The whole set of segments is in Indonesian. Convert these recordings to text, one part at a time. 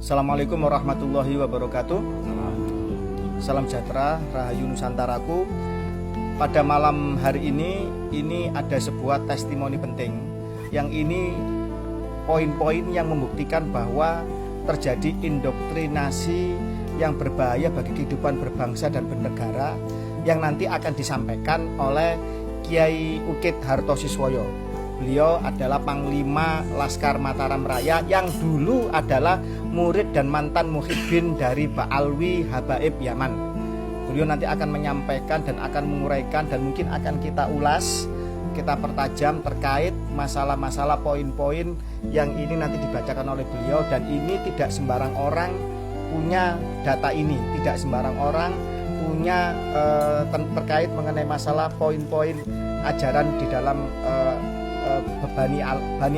Assalamualaikum warahmatullahi wabarakatuh. Salam sejahtera, Rahayu Nusantaraku. Pada malam hari ini ada sebuah testimoni penting. Yang ini poin-poin yang membuktikan bahwa terjadi indoktrinasi yang berbahaya bagi kehidupan berbangsa dan bernegara yang nanti akan disampaikan oleh Kiai Ukit Hartosiswoyo. Beliau adalah Panglima Laskar Mataram Raya yang dulu adalah murid dan mantan muhibbin dari Ba'alwi Habaib Yaman. Beliau nanti akan menyampaikan dan akan menguraikan dan mungkin akan kita ulas, kita pertajam terkait masalah-masalah poin-poin yang ini nanti dibacakan oleh beliau. Dan ini tidak sembarang orang punya data ini, tidak sembarang orang punya terkait mengenai masalah poin-poin ajaran di dalam Bani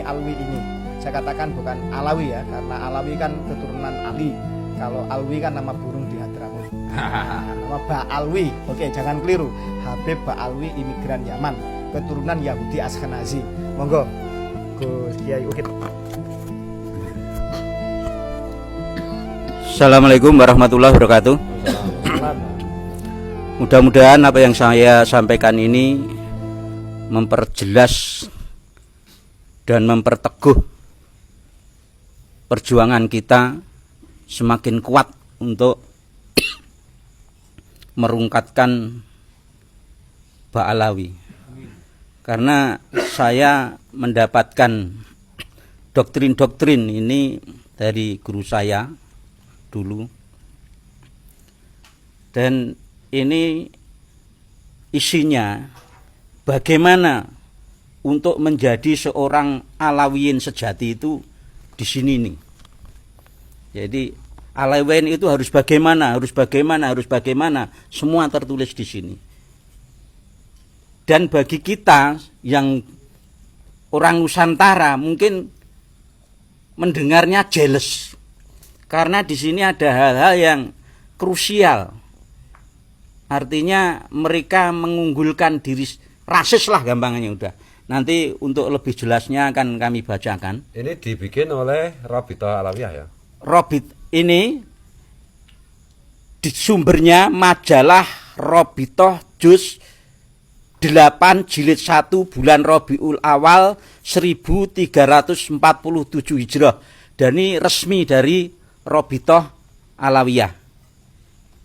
Alwi ini. Saya katakan bukan Alawi ya, karena Alawi kan keturunan Ali. Kalau Alwi kan nama burung di Hadramaut. Nama Ba'alwi, oke jangan keliru. Habib Ba'alwi imigran Yaman, keturunan Yahudi Ashkenazi. Monggo Gus Kiai Ukit. Assalamualaikum warahmatullahi wabarakatuh. Mudah-mudahan apa yang saya sampaikan ini memperjelas dan memperteguh perjuangan kita semakin kuat untuk merungkatkan Ba'alawi. Karena saya mendapatkan doktrin-doktrin ini dari guru saya dulu, dan ini isinya bagaimana untuk menjadi seorang Alawiyin sejati itu di sini nih. Jadi Alawiyin itu harus bagaimana, semua tertulis di sini. Dan bagi kita yang orang Nusantara mungkin mendengarnya jealous, karena di sini ada hal-hal yang krusial. Artinya mereka mengunggulkan diri, rasis lah gampangnya udah. Nanti untuk lebih jelasnya akan kami bacakan. Ini dibikin oleh Rabithah Alawiyah ya? Ini di sumbernya majalah Rabithah Juz 8 jilid 1 bulan Rabiul Awal 1347 Hijrah. Dan ini resmi dari Rabithah Alawiyah.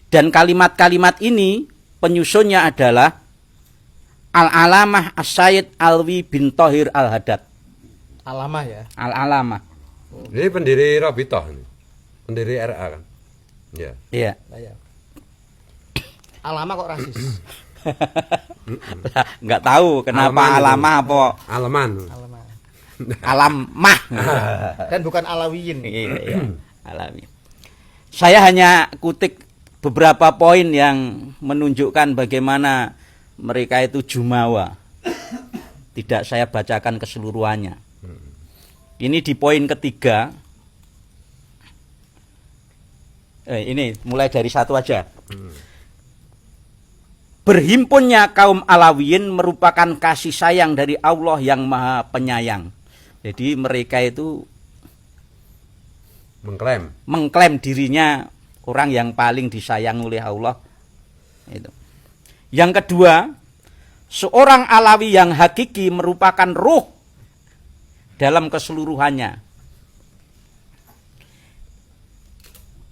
Dan kalimat-kalimat ini penyusunnya adalah Al-Alamah As-Sayyid Alwi bin Thohir Al-Haddad. Alamah ya? Al-Alamah. Ini pendiri Rabithah ini. Pendiri RA kan? Ya. Iya. Alamah kok rasis? Enggak tahu kenapa Alamah apa Alaman. Alamah. Dan bukan Alawiyin. Iya. Alami. Saya hanya kutik beberapa poin yang menunjukkan bagaimana mereka itu jumawa. Tidak saya bacakan keseluruhannya. Ini di poin ketiga. Ini mulai dari satu aja. Berhimpunnya kaum Alawiyin merupakan kasih sayang dari Allah yang Maha Penyayang. Jadi mereka itu mengklaim dirinya orang yang paling disayang oleh Allah. Itu. Yang kedua, seorang Alawi yang hakiki merupakan ruh dalam keseluruhannya.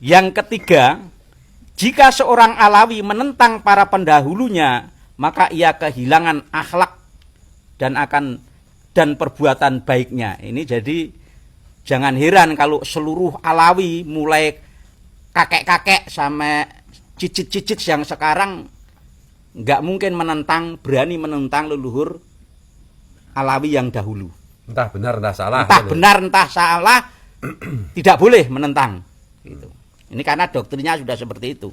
Yang ketiga, jika seorang Alawi menentang para pendahulunya, maka ia kehilangan akhlak dan perbuatan baiknya. Ini jadi jangan heran kalau seluruh Alawi mulai kakek-kakek sampai cicit-cicit yang sekarang nggak mungkin berani menentang leluhur Alawi yang dahulu. Entah benar entah salah. Entah salah, tidak boleh menentang. Gitu. Ini karena doktrinnya sudah seperti itu.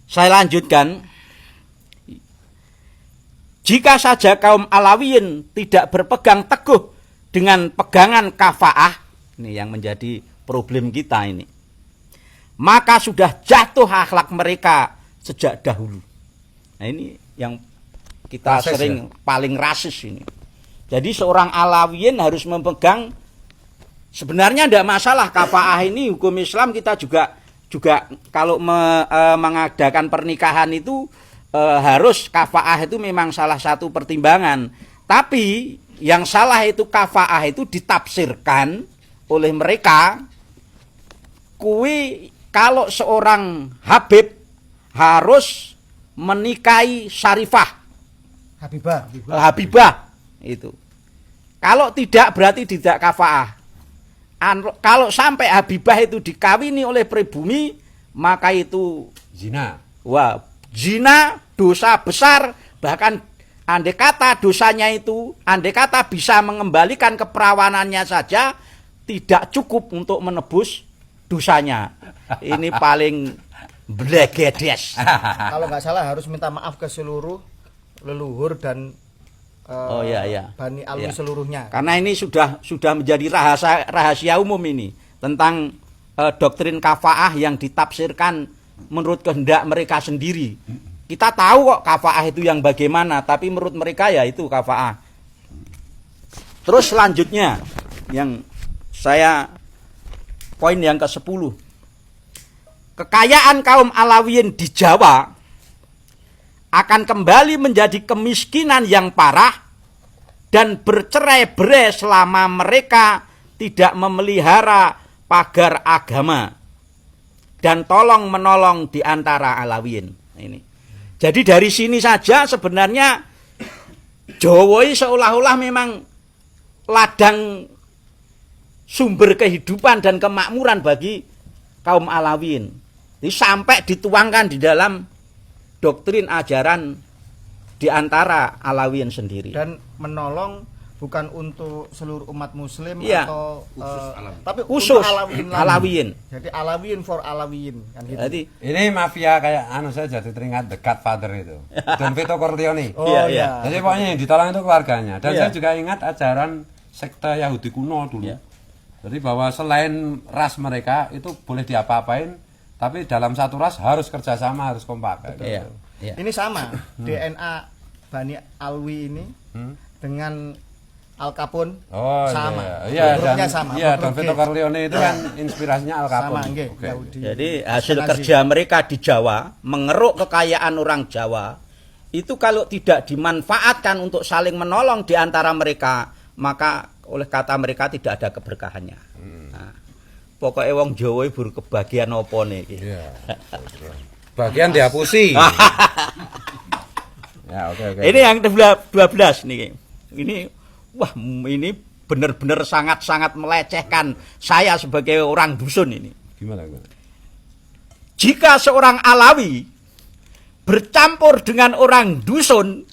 Saya lanjutkan. Jika saja kaum Alawiyin tidak berpegang teguh dengan pegangan kafaah, ini yang menjadi problem kita ini, maka sudah jatuh akhlak mereka sejak dahulu. Nah ini yang kita rasis sering ya? Paling rasis ini. Jadi seorang Alawiyin harus memegang sebenarnya tidak masalah kafaah ini hukum Islam kita juga kalau mengadakan pernikahan itu harus kafaah itu memang salah satu pertimbangan. Tapi yang salah itu kafaah itu ditafsirkan oleh mereka. Kui kalau seorang Habib harus menikahi Syarifah, Habibah itu. Kalau tidak berarti tidak kafaah. Kalau sampai Habibah itu dikawini oleh pribumi, maka itu Zina. Wah, zina, dosa besar. Bahkan andai kata dosanya itu, andai kata bisa mengembalikan keperawanannya saja, tidak cukup untuk menebus dosanya. Ini paling blegedes. Kalau nggak salah harus minta maaf ke seluruh leluhur dan Bani Alwi seluruhnya. Karena ini sudah menjadi rahasia umum ini tentang doktrin kafaah yang ditafsirkan menurut kehendak mereka sendiri. Kita tahu kok kafaah itu yang bagaimana, tapi menurut mereka ya itu kafaah. Terus selanjutnya yang saya poin yang ke-10. Kekayaan kaum Alawiyin di Jawa akan kembali menjadi kemiskinan yang parah dan bercerai-berai selama mereka tidak memelihara pagar agama dan tolong menolong di antara Alawiyin. Ini. Jadi dari sini saja sebenarnya Jawa seolah-olah memang ladang sumber kehidupan dan kemakmuran bagi kaum Alawiyin. Jadi sampai dituangkan di dalam doktrin ajaran di antara Alawiyin sendiri. Dan menolong bukan untuk seluruh umat muslim atau tapi khusus untuk Alawiyin. Jadi Alawiyin for Alawiyin kan gitu. Jadi Ini mafia kayak saya jadi teringat The Godfather itu. Don Vito Corleone. Iya. Jadi pokoknya yang ditolong itu keluarganya. Dan Iya. saya juga ingat ajaran sekte Yahudi kuno dulu. Iya. Jadi bahwa selain ras mereka itu boleh diapa-apain, tapi dalam satu ras harus kerjasama, harus kompak. Iya. Iya. Ini sama DNA Bani Alwi ini dengan Al Capone sama. Iya, sama. Don Vito Corleone itu kan inspirasinya Al Capone. Sama nggih, Oke. Yahudi. Jadi hasil kerja mereka di Jawa, mengeruk kekayaan orang Jawa, itu kalau tidak dimanfaatkan untuk saling menolong di antara mereka, maka oleh kata mereka tidak ada keberkahannya. Nah, pokoknya wong Jawa ibu kebagian apa nih? Iya. Bagian dihapusi. Ya, oke. Ini yang 12 nih. Ini benar-benar sangat-sangat melecehkan saya sebagai orang dusun ini. Gimana? Jika seorang Alawi bercampur dengan orang dusun,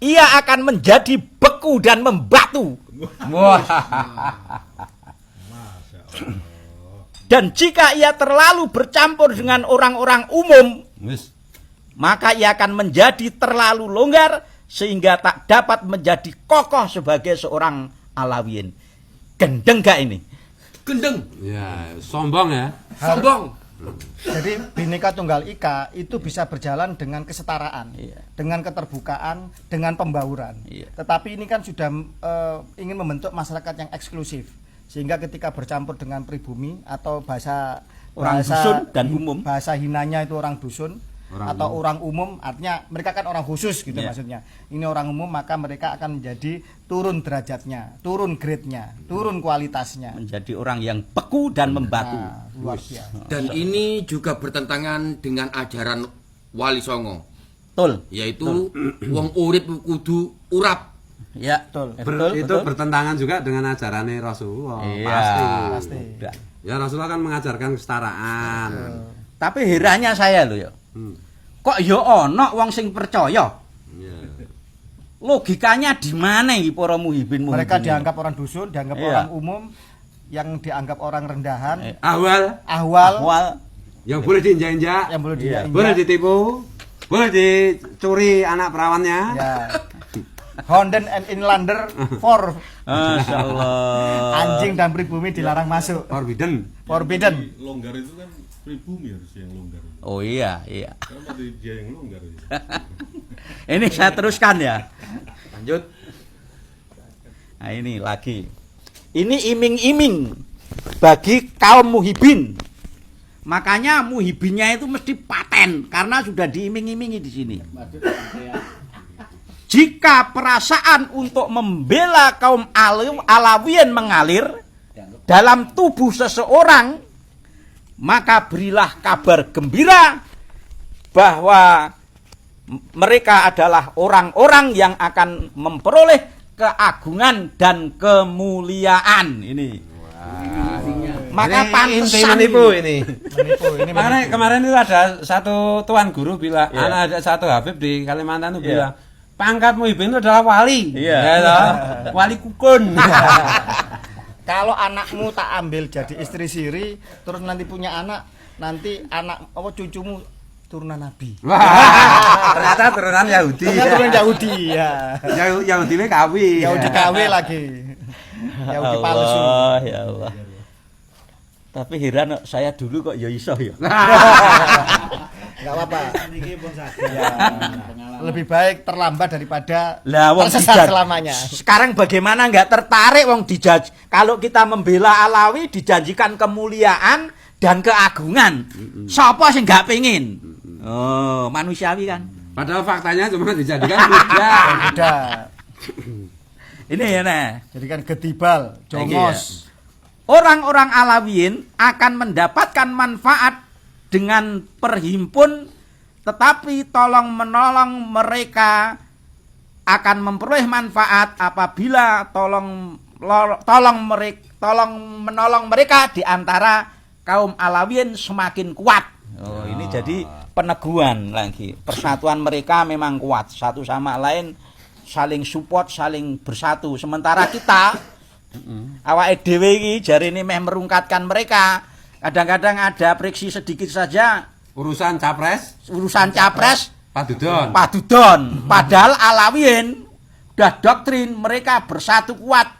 ia akan menjadi beku dan membatu. Wah. Dan jika ia terlalu bercampur dengan orang-orang umum, maka ia akan menjadi terlalu longgar sehingga tak dapat menjadi kokoh sebagai seorang Alawiyin. Gendeng gak ini? Gendeng. Ya, sombong ya. Sombong. Jadi Bhinneka Tunggal Ika itu bisa berjalan dengan kesetaraan, dengan keterbukaan, dengan pembauran. Tetapi ini kan sudah ingin membentuk masyarakat yang eksklusif, sehingga ketika bercampur dengan pribumi atau bahasa dusun dan umum, bahasa hinanya itu orang dusun atau orang umum, artinya mereka kan orang khusus gitu maksudnya. Ini orang umum, maka mereka akan menjadi turun derajatnya, turun grade-nya, turun kualitasnya. Menjadi orang yang beku dan membatu. Luar biasa. Dan ini juga bertentangan dengan ajaran Wali Songo. Betul. Yaitu wong urip kudu urap. Ya, betul. Itu bertentangan juga dengan ajarannya Rasulullah. Pasti. Ya, Rasulullah kan mengajarkan kesetaraan. Tapi herannya saya loh ya. Kok ya ono wong sing percaya? Logikanya di mana iki para muhibin? Mereka dianggap orang dusun, dianggap orang umum, yang dianggap orang rendahan, ahwal, yang boleh diinjak-injak, yang boleh diinjak, boleh ditipu, boleh dicuri anak perawannya. Ya. Honden and Inlander for Masyaallah. anjing dan pribumi dilarang masuk. Forbidden. Longgar itu kan pribumi harus yang longgar. Oh iya. Kenapa dia yang longgar? Ini saya teruskan ya. Lanjut. Nah ini lagi. Ini iming-iming bagi kaum muhibin. Makanya muhibinnya itu mesti paten karena sudah diiming-imingi di sini. Jika perasaan untuk membela kaum Alawiyin mengalir dalam tubuh seseorang, maka berilah kabar gembira bahwa mereka adalah orang-orang yang akan memperoleh keagungan dan kemuliaan. Ini. Maka pantesan menipu ini. Ini Makanya kemarin itu ada satu tuan guru bilang, ada satu Habib di Kalimantan itu bilang, pangkat muhibin itu adalah wali. Iya. Ya, toh? Wali kukun. kalau anakmu tak ambil jadi istri siri, terus nanti punya anak, nanti anak apa cucumu turunan nabi. Wah, ternyata turunan Yahudi. Ternyata turunan Yahudi ya. Yahudi ini kawi. Yahudi KW lagi. Yahudi palsu. Allah, ya Allah. Tapi heran saya dulu kok ya iso ya. Enggak apa-apa. Ya. Lebih baik terlambat daripada Wong tersesat selamanya. Sekarang bagaimana nggak tertarik wong dijaj. Kalau kita membela Alawi dijanjikan kemuliaan dan keagungan. Siapa sih nggak pengen? Oh, manusiawi kan. Padahal faktanya cuma dijadikan budak. Udah. Ini ya nah. Jadikan gedibal, jongos. Orang-orang Alawiyin akan mendapatkan manfaat dengan perhimpun, tetapi tolong-menolong mereka akan memperoleh manfaat apabila tolong-menolong mereka di antara kaum Alawiyin semakin kuat. Oh, ini jadi peneguhan lagi. Persatuan mereka memang kuat, satu sama lain saling support, saling bersatu. Sementara kita awake dhewe iki jarine meh merungkatkan mereka. Kadang-kadang ada friksi sedikit saja Urusan capres padudon. Padahal Alawiyin udah doktrin mereka bersatu kuat,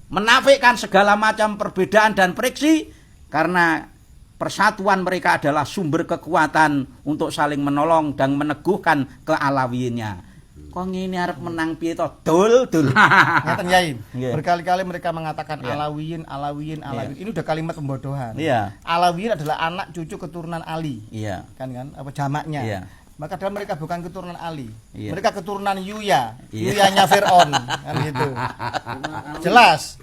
menafikan segala macam perbedaan dan friksi karena persatuan mereka adalah sumber kekuatan untuk saling menolong dan meneguhkan kealawiyinnya. Kok ngene arep menang piye to? Dul. Ngaten Yai. Nggih. Berkali-kali mereka mengatakan Iya. Alawiyin. Ini udah kalimat pembodohan. Iya. Alawiyin adalah anak cucu keturunan Ali. Iya. Kan apa jamaknya. Iya. Maka dalam mereka bukan keturunan Ali. Iya. Mereka keturunan Yuya. Iya. Yuyanya Fir'aun. Kan gitu. Jelas.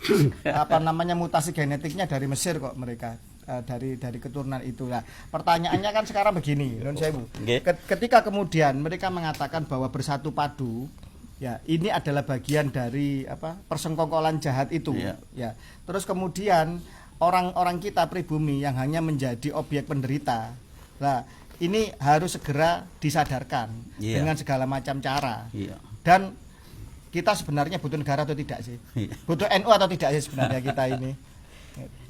Apa namanya mutasi genetiknya dari Mesir kok mereka. Dari keturunan itu. Nah, pertanyaannya kan sekarang begini, Nun Sewu. Nggih. Ketika kemudian mereka mengatakan bahwa bersatu padu, ya ini adalah bagian dari persengkongkolan jahat itu. Iya. Ya. Terus kemudian orang-orang kita pribumi yang hanya menjadi objek penderita. Nah, ini harus segera disadarkan Iya. dengan segala macam cara. Iya. Dan kita sebenarnya butuh negara atau tidak sih? Iya. Butuh NU atau tidak sih sebenarnya kita ini?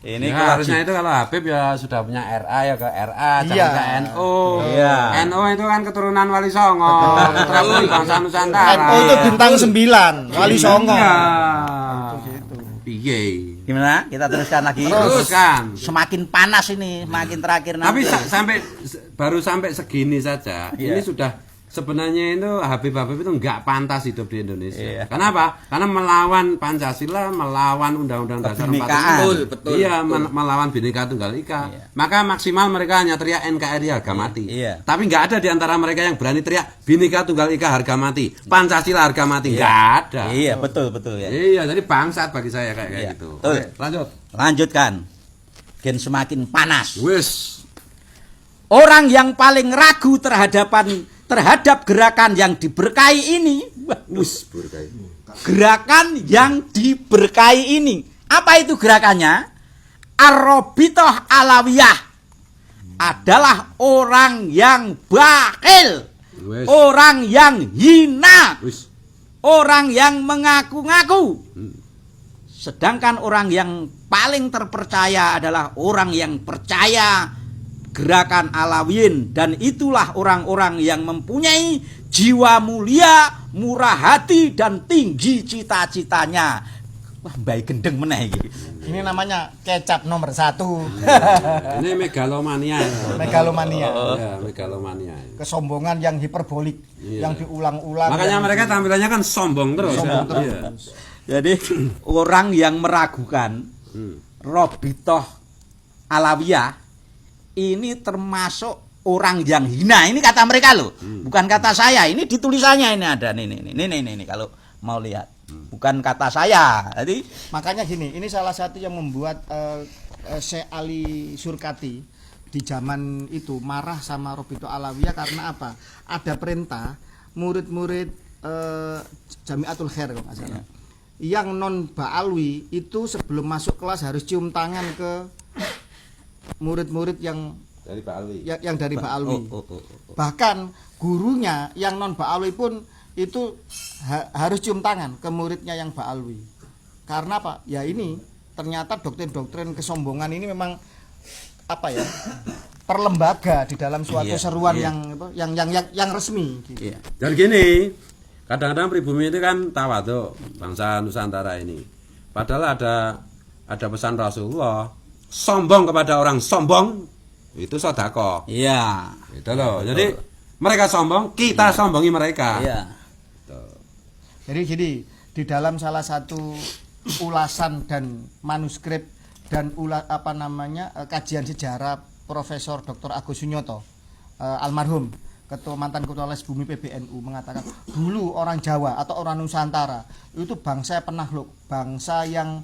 Ini Ya, harusnya itu kalau Habib ya sudah punya RA ya ke RA, jangan Iya. ke NU. Iya. NU itu kan keturunan Wali Songo, putra putri bangsa Nusantara. NU itu bintang 9, Wali Songo. Iya. Gitu. Piye? Gimana? Kita teruskan lagi. Teruskan. Semakin panas ini, makin terakhir Tapi nanti. baru sampai segini saja. Iya. Ini sudah sebenarnya itu Habib-Habib itu nggak pantas hidup di Indonesia. Iya. Kenapa? Karena melawan Pancasila, melawan Undang-Undang Dasar 45. Kebinekaan. Betul. Iya, melawan Bhinneka Tunggal Ika. Iya. Maka maksimal mereka hanya teriak NKRI harga mati. Iya. Tapi nggak ada di antara mereka yang berani teriak Bhinneka Tunggal Ika harga mati, Pancasila harga mati. Nggak ada. Iya, betul ya. Iya, jadi bangsat bagi saya kayak Iya. gitu. Betul. Oke, lanjut. Lanjutkan. Gen semakin panas. Wis. Orang yang paling ragu terhadap gerakan yang diberkahi ini, Wis berkait. gerakan yang diberkahi ini. Apa itu gerakannya? Ar-Rabithah Alawiyah adalah orang yang bakhil, Wis. orang yang hina, Wis. orang yang mengaku-ngaku. Sedangkan orang yang paling terpercaya adalah orang yang percaya gerakan Alawiyin, dan itulah orang-orang yang mempunyai jiwa mulia, murah hati dan tinggi cita-citanya. Wah, baik gendeng meneh iki. Ini namanya kecap nomor 1. Ini megalomania. Ya. Megalomania. Ya, megalomania. Kesombongan yang hiperbolik, Iya. yang diulang-ulang. Makanya yang mereka tampilannya kan sombong terus. sombong Iya. terus. Jadi orang yang meragukan Robitoh Alawiyah ini termasuk orang yang hina. Ini kata mereka loh, bukan kata saya. Ini di tulisannya ini ada nih kalau mau lihat. Bukan kata saya. Jadi Makanya gini, ini salah satu yang membuat Syekh Ali Surkati di zaman itu marah sama Robito Alawiyah karena apa? Ada perintah murid-murid Jamiatul Khair kalau nggak salah. Yang non Ba'alwi itu sebelum masuk kelas harus cium tangan ke murid-murid yang Dari Pak Alwi. yang dari Ba'alwi. Oh. Bahkan gurunya yang non Ba'alwi pun itu harus cium tangan ke muridnya yang Ba'alwi. Karena apa? Ya ini ternyata doktrin-doktrin kesombongan ini memang apa ya? Perlembaga di dalam suatu seruan yang resmi gitu. iya. Dan gini, kadang-kadang pribumi itu kan tawadhu bangsa Nusantara ini. Padahal ada pesan Rasulullah, sombong kepada orang sombong itu sedekah. Iya. Itu loh. Jadi mereka sombong, kita sombongi mereka. Iya. Jadi di dalam salah satu ulasan dan manuskrip dan kajian sejarah Profesor Dr. Agus Sunyoto almarhum mantan ketua les bumi PBNU mengatakan dulu orang Jawa atau orang Nusantara itu bangsa penakluk, bangsa yang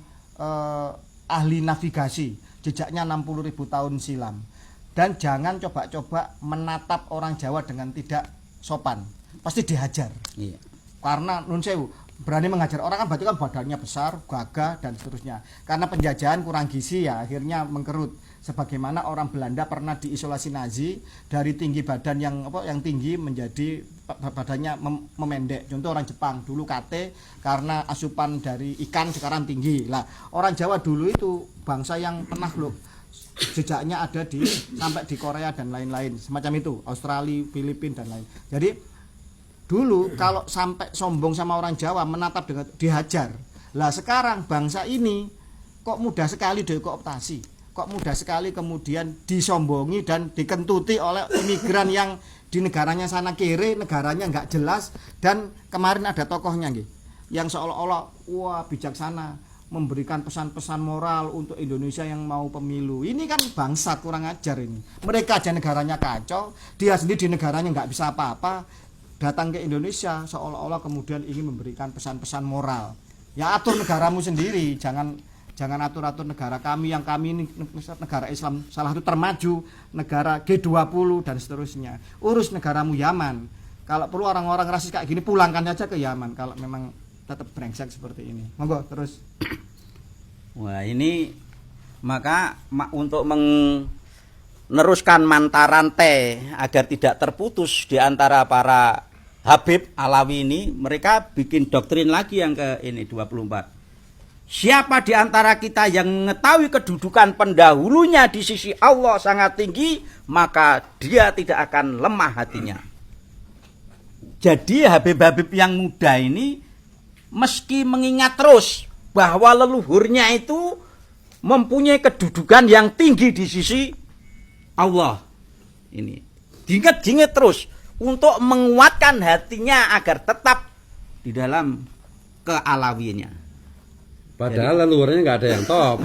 ahli navigasi, jejaknya 60.000 tahun silam. Dan jangan coba-coba menatap orang Jawa dengan tidak sopan, pasti dihajar. Iya. Karena nun sewu berani mengajar orang kan berarti kan badannya besar, gagah dan seterusnya. Karena penjajahan kurang gizi ya akhirnya mengkerut. Sebagaimana orang Belanda pernah diisolasi Nazi dari tinggi badan yang tinggi menjadi badannya memendek. Contoh orang Jepang dulu kate karena asupan dari ikan sekarang tinggi. Lah orang Jawa dulu itu bangsa yang penakluk. Jejaknya ada sampai di Korea dan lain-lain semacam itu, Australia, Filipina dan lain. Jadi dulu kalau sampai sombong sama orang Jawa menatap dengan dihajar. Lah sekarang bangsa ini kok mudah sekali dikooptasi, kok mudah sekali kemudian disombongi dan dikentuti oleh imigran yang di negaranya sana kiri, negaranya nggak jelas. Dan kemarin ada tokohnya nih, yang seolah-olah wah bijaksana memberikan pesan-pesan moral untuk Indonesia yang mau pemilu. Ini kan bangsat, kurang ajar ini. Mereka aja negaranya kacau, dia sendiri di negaranya nggak bisa apa-apa. Datang ke Indonesia seolah-olah kemudian ingin memberikan pesan-pesan moral. Ya atur negaramu sendiri, jangan atur-atur negara kami yang kami ini negara Islam salah satu termaju, negara G20 dan seterusnya. Urus negaramu Yaman. Kalau perlu orang-orang rasis kayak gini pulangkan saja ke Yaman kalau memang tetap brengsek seperti ini. Monggo terus. Wah, ini maka untuk meneruskan mata rantai agar tidak terputus di antara para Habib Alawi ini, mereka bikin doktrin lagi yang ke ini 24. Siapa di antara kita yang mengetahui kedudukan pendahulunya di sisi Allah sangat tinggi, maka dia tidak akan lemah hatinya. Jadi Habib-habib yang muda ini meski mengingat terus bahwa leluhurnya itu mempunyai kedudukan yang tinggi di sisi Allah. Ini diingat-ingat terus untuk menguatkan hatinya agar tetap di dalam kealawiannya. Padahal leluhurnya nggak ada yang top.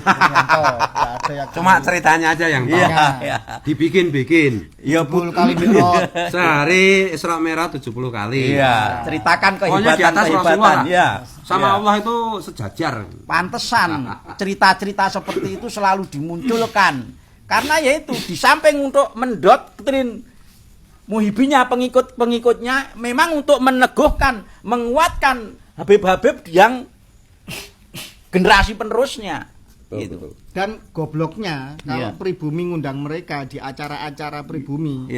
Cuma ceritanya aja yang top. Iya. Dibikin-bikin. Ya Bul kali mirot. Sehari Isra Mi'raj 70 kali. Iya, ceritakan Pokoknya di atas Rasulullah. Ya. Sama Allah itu sejajar. Pantesan cerita-cerita seperti itu selalu dimunculkan. Karena yaitu di samping untuk mendoktrin muhibinya pengikut-pengikutnya, memang untuk meneguhkan, menguatkan Habib-habib yang generasi penerusnya. Gitu. Dan gobloknya kalau pribumi ngundang mereka di acara-acara pribumi,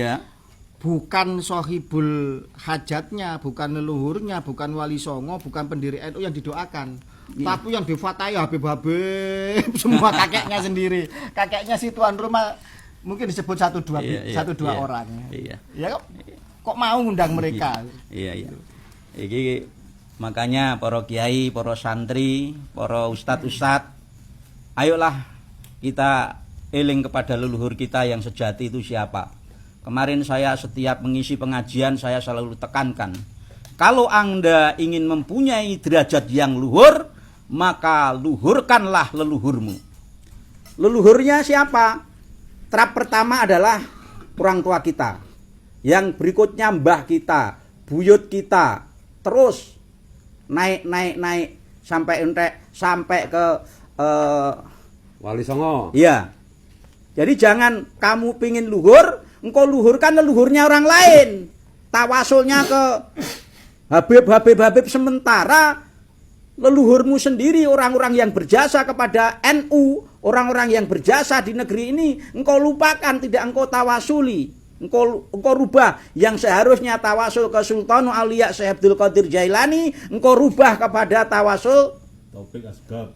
bukan sohibul hajatnya, bukan leluhurnya, bukan wali songo, bukan pendiri NU yang didoakan, tapi yang difatai Habib-habib semua kakeknya sendiri. Kakeknya si tuan rumah mungkin disebut satu dua orang. Ya kok mau ngundang mereka? Iya. Iki makanya para kiai, para santri, para ustadz, ayolah kita eling kepada leluhur kita yang sejati itu siapa. Kemarin saya setiap mengisi pengajian saya selalu tekankan, kalau Anda ingin mempunyai derajat yang luhur, maka luhurkanlah leluhurmu. Leluhurnya siapa? Trap pertama adalah orang tua kita. Yang berikutnya mbah kita, buyut kita. Terus naik sampai ke Wali Songo. iya. Jadi jangan kamu pingin luhur, engkau luhurkan leluhurnya orang lain. Tawasulnya ke Habib sementara leluhurmu sendiri, orang-orang yang berjasa kepada NU, orang-orang yang berjasa di negeri ini, engkau lupakan, tidak engkau tawasuli. Engkau rubah yang seharusnya tawasul ke Sultan Aulia Syekh Abdul Qadir Jailani, engkau rubah kepada tawasul Taufik Asbab.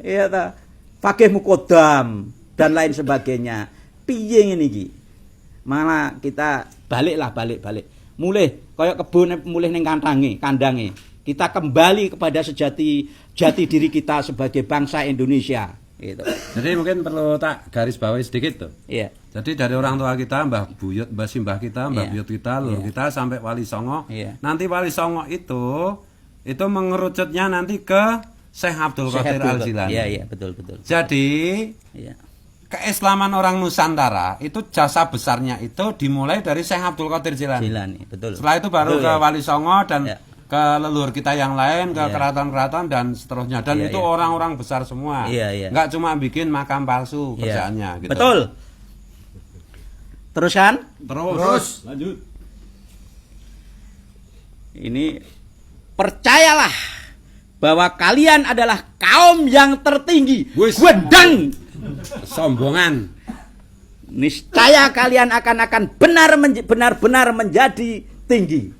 iya ta, Fakih Mukodam dan lain sebagainya. Piye ngene iki? Malah kita balik. Mulih kaya kebun mulih ning kandange. Kita kembali kepada jati diri kita sebagai bangsa Indonesia gitu. Jadi mungkin perlu tak garis bawahi sedikit tuh. Iya. Jadi dari orang tua kita, mbah buyut, mbah simbah kita, mbah Iya. buyut kita, leluhur kita sampai Wali Songo. Iya. Nanti Wali Songo itu mengerucutnya nanti ke Syekh Abdul Qadir Al-Jilani. Iya, betul. Jadi Iya. keislaman orang Nusantara itu jasa besarnya itu dimulai dari Syekh Abdul Qadir Jilani. Betul. Setelah itu baru Betul, ke ya. Wali Songo dan Ya. ke leluhur kita yang lain, ke Ya. keraton-keraton dan seterusnya. Dan Iya, itu iya. orang-orang besar semua. Iya. Nggak cuma bikin makam palsu Iya. kerjaannya gitu. Betul. Teruskan? Terus. Lanjut. Ini percayalah bahwa kalian adalah kaum yang tertinggi. Wis. Wedang. Sombongan. Niscaya kalian akan benar-benar menjadi tinggi.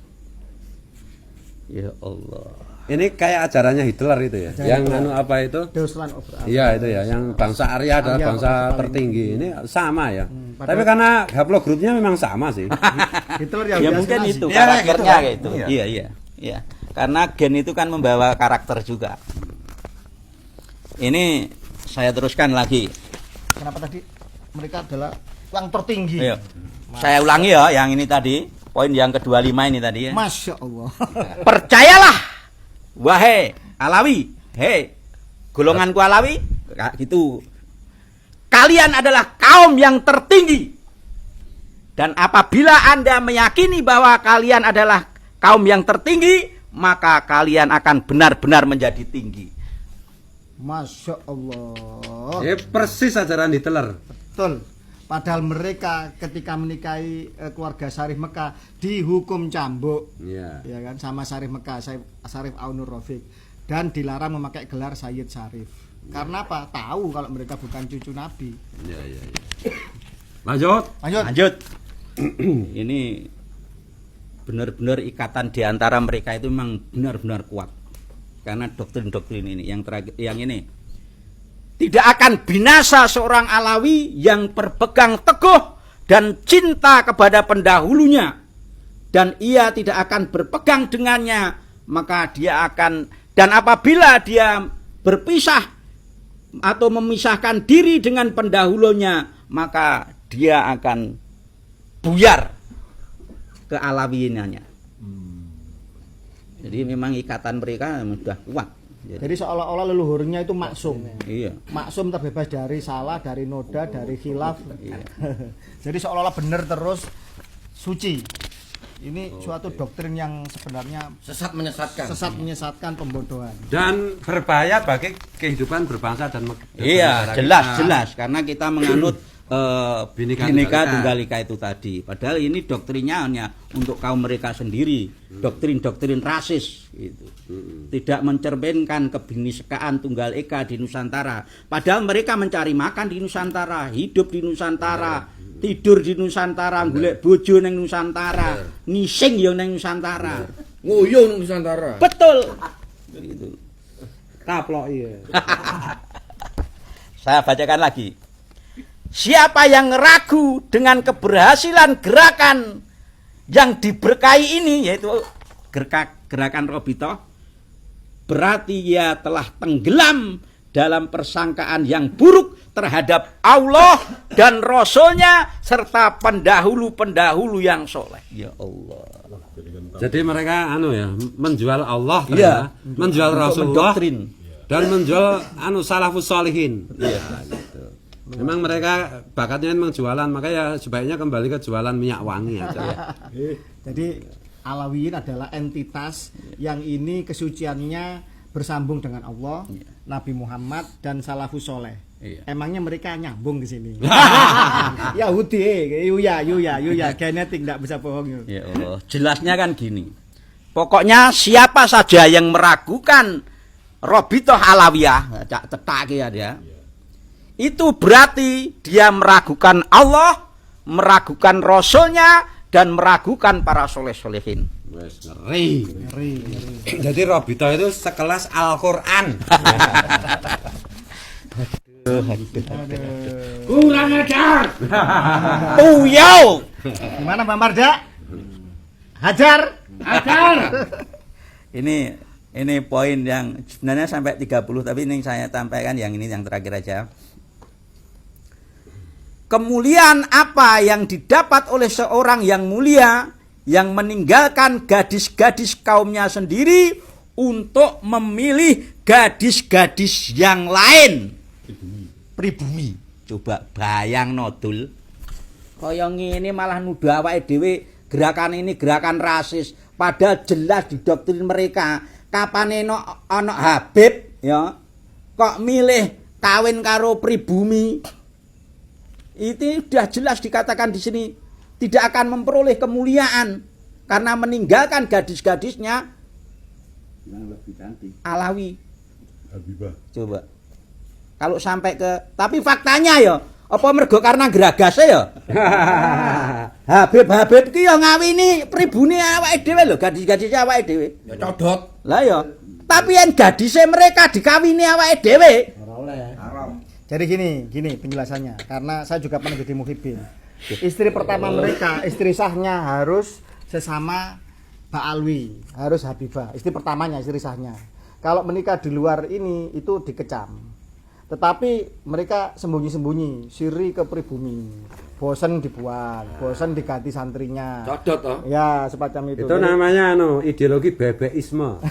Ya Allah. Ini kayak ajarannya Hitler itu ya. Yang apa itu? Deutschland over all. Iya itu ya, yang bangsa Arya adalah Arya bangsa paling tertinggi. Ini sama ya. padahal- Tapi karena haplogrupnya memang sama sih. Hitler Ya mungkin itu Ya, karakternya gitu kan. gitu. Iya. Karena gen itu kan membawa karakter juga. Ini saya teruskan lagi. Kenapa tadi mereka adalah yang tertinggi? Ayo. Saya ulangi ya yang ini tadi, poin yang ke-25 ini tadi ya. Masya Allah. Percayalah wahai Alawi, hei golonganku Alawi, gitu. Kalian adalah kaum yang tertinggi. Dan apabila Anda meyakini bahwa kalian adalah kaum yang tertinggi, maka kalian akan benar-benar menjadi tinggi. Masya Allah. Ya persis ajaran Hitler. Betul. Padahal mereka ketika menikahi keluarga Syarif Mekah dihukum cambuk, Iya. ya kan, sama Syarif Mekah, Syarif Aunur Rafiq, dan dilarang memakai gelar Sayyid Syarif. Karena apa? Tahu kalau mereka bukan cucu Nabi. Iya. Lanjut. Lanjut. Ini benar-benar ikatan di antara mereka itu memang benar-benar kuat. Karena doktrin-doktrin ini yang terakhir, yang ini tidak akan binasa seorang Alawi yang berpegang teguh dan cinta kepada pendahulunya, dan ia tidak akan berpegang dengannya, maka dia akan, dan apabila dia berpisah atau memisahkan diri dengan pendahulunya, maka dia akan buyar kealawiyinannya. Jadi memang ikatan mereka sudah kuat. Jadi seolah-olah leluhurnya itu maksum. Iya. Maksum terbebas dari salah, dari noda, dari khilaf. Iya. Jadi seolah-olah benar terus suci. Ini suatu doktrin yang sebenarnya Sesat menyesatkan. sesat menyesatkan, pembodohan. Dan berbahaya bagi kehidupan berbangsa dan Iya, jelas karena kita menganut Bhinneka Bhinneka Tunggal Tunggal Ika itu tadi. Padahal ini doktrinnya hanya untuk kaum mereka sendiri, doktrin-doktrin rasis gitu. Tidak mencerminkan kebhinekaan Tunggal Ika di Nusantara. Padahal mereka mencari makan di Nusantara, hidup di Nusantara, tidur di Nusantara, golek bojo ning Nusantara, ngising yo ning Nusantara. Nguyuh Nusantara. Betul. Gitu. Taplok iya. Saya bacakan lagi. Siapa yang ragu dengan keberhasilan gerakan yang diberkahi ini, yaitu gerakan Robito, berarti ia telah tenggelam dalam persangkaan yang buruk terhadap Allah dan Rasulnya serta pendahulu-pendahulu yang soleh. Ya Allah. Jadi mereka menjual Allah, Iya. menjual Untuk Rasulullah mendoktrin. dan menjual salafus sholihin. Iya. Memang mereka bakatnya memang jualan, makanya sebaiknya kembali ke jualan minyak wangi aja. Jadi Alawiyin adalah entitas yang ini kesuciannya bersambung dengan Allah, Nabi Muhammad dan salafus soleh. Iya. Emangnya mereka nyambung ke sini? Yahudi, yuya, genetik nggak bisa bohong. Ya Allah, jelasnya kan gini. Pokoknya siapa saja yang meragukan Robitoh Alawiyah, cetak ya dia. Itu berarti dia meragukan Allah, meragukan Rasulnya dan meragukan para soleh-solehin. Wes ngeri. Jadi Robito itu sekelas Al-Qur'an. Kurang ajar. Uyau. Gimana Pak Marja? Hajar. Ini poin yang sebenarnya sampai 30, tapi ini saya sampaikan yang ini yang terakhir aja. Kemuliaan apa yang didapat oleh seorang yang mulia yang meninggalkan gadis-gadis kaumnya sendiri untuk memilih gadis-gadis yang lain. Pribumi. Coba bayang nodul. Kaya ngene malah nuduh awake dhewe gerakan ini gerakan rasis, padahal jelas di doktrin mereka. Kapane ana Habib ya kok milih kawin karo pribumi. Itu sudah jelas dikatakan di sini tidak akan memperoleh kemuliaan karena meninggalkan gadis-gadisnya yang lebih cantik. Alawi. Habibah. Coba. Kalau sampai ke tapi faktanya ya apa mergo karena geragase ya? Habib ki ya ngawini pribune awake dhewe lho, gadis-gadis awake dhewe. Ya codot. Lah ya. Tapi yang gadise mereka dikawini awake dhewe. Jadi gini penjelasannya. Karena saya juga pernah jadi muhibin. Istri pertama mereka, istri sahnya harus sesama Ba'alwi, harus Habibah. Istri pertamanya, istri sahnya. Kalau menikah di luar ini itu dikecam. Tetapi mereka sembunyi-sembunyi, siri ke pribumi. Bosen dibuat, bosen diganti santrinya. Codot toh. Ya, semacam itu. Itu namanya ideologi bebeisme.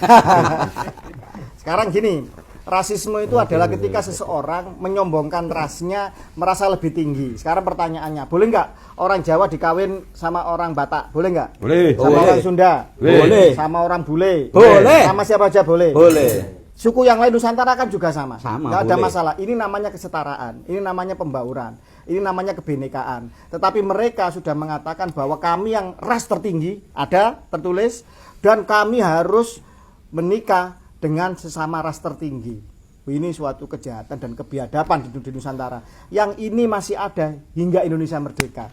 Sekarang gini, rasisme itu adalah ketika seseorang menyombongkan rasnya, merasa lebih tinggi. Sekarang pertanyaannya, boleh nggak orang Jawa dikawin sama orang Batak? Boleh nggak? Boleh. Sama orang Sunda? Boleh. Sama orang Bule? Boleh. Sama siapa aja boleh? Boleh. Suku yang lain Nusantara kan juga sama. Nggak ada boleh. masalah. Ini namanya kesetaraan. Ini namanya pembauran. Ini namanya kebinekaan. Tetapi mereka sudah mengatakan bahwa kami yang ras tertinggi, ada tertulis, dan kami harus menikah dengan sesama ras tertinggi. Ini suatu kejahatan dan kebiadaban di Nusantara. Yang ini masih ada hingga Indonesia merdeka.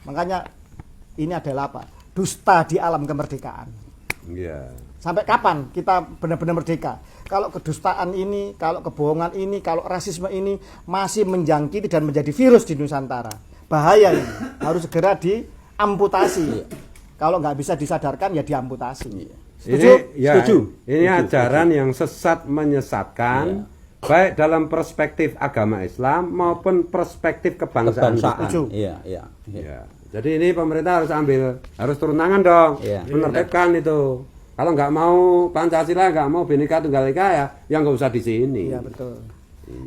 Makanya ini adalah apa? Dusta di alam kemerdekaan. Iya. Sampai kapan kita benar-benar merdeka? Kalau kedustaan ini, kalau kebohongan ini, kalau rasisme ini masih menjangkiti dan menjadi virus di Nusantara. Bahaya ini. Harus segera diamputasi. Kalau nggak bisa disadarkan ya diamputasi. Setuju? Setuju. Ini ajaran yang sesat menyesatkan, baik dalam perspektif agama Islam maupun perspektif kebangsaan. Setuju. Iya. Ya. Jadi ini pemerintah harus turun tangan dong, Iya. menertibkan itu. Kalau nggak mau Pancasila, nggak mau Bhinneka Tunggal Ika ya nggak usah di sini. Iya betul.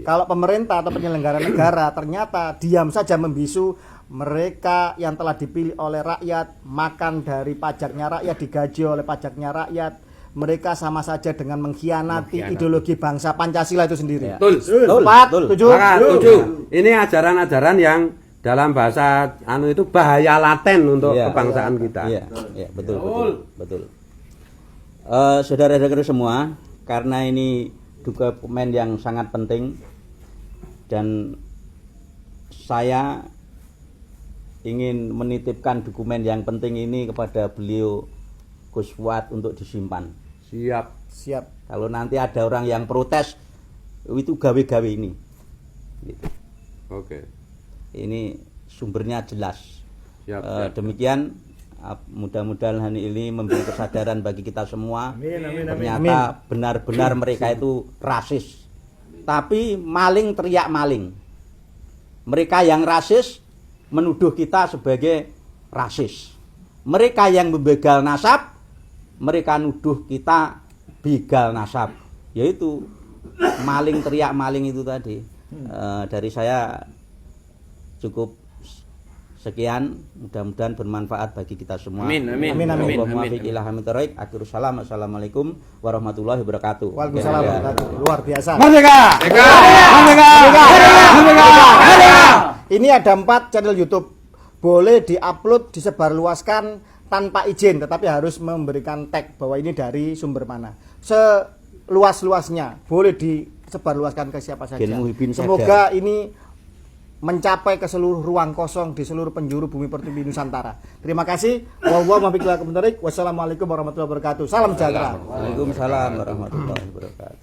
Kalau pemerintah atau penyelenggara negara ternyata diam saja membisu mereka yang telah dipilih oleh rakyat, makan dari pajaknya rakyat, digaji oleh pajaknya rakyat, mereka sama saja dengan mengkhianati ideologi bangsa Pancasila itu sendiri. Betul. Tujuh. Maka tujuh. Ini ajaran-ajaran yang dalam bahasa itu bahaya laten untuk kebangsaan kita. Iya, betul. Saudara-saudara semua, karena ini dokumen yang sangat penting dan saya ingin menitipkan dokumen yang penting ini kepada beliau Gus Fuad untuk disimpan. Siap. Kalau nanti ada orang yang protes, itu gawe-gawe ini. Gitu. Oke. Ini sumbernya jelas. Siap. Demikian. Mudah-mudahan ini memberi kesadaran bagi kita semua. Amin. Ternyata benar-benar mereka itu rasis. tapi maling teriak maling. Mereka yang rasis menuduh kita sebagai rasis. Mereka yang membegal nasab, mereka nuduh kita begal nasab. Yaitu maling teriak maling itu tadi. Dari saya cukup sekian, mudah-mudahan bermanfaat bagi kita semua. Amin, amin. Amin, amin. Assalamualaikum warahmatullahi wabarakatuh. Waalaikumsalam warahmatullahi wabarakatuh. Luar biasa. Merdeka! Ini ada 4 channel YouTube. Boleh diupload, disebarluaskan tanpa izin, tetapi harus memberikan tag bahwa ini dari sumber mana. Seluas-luasnya boleh disebarluaskan ke siapa saja. Gen Muhyiddin Semoga ini mencapai ke seluruh ruang kosong di seluruh penjuru bumi pertiwi Nusantara. Terima kasih. Wassalamualaikum warahmatullahi wabarakatuh. Salam sejahtera. Waalaikumsalam warahmatullahi wabarakatuh.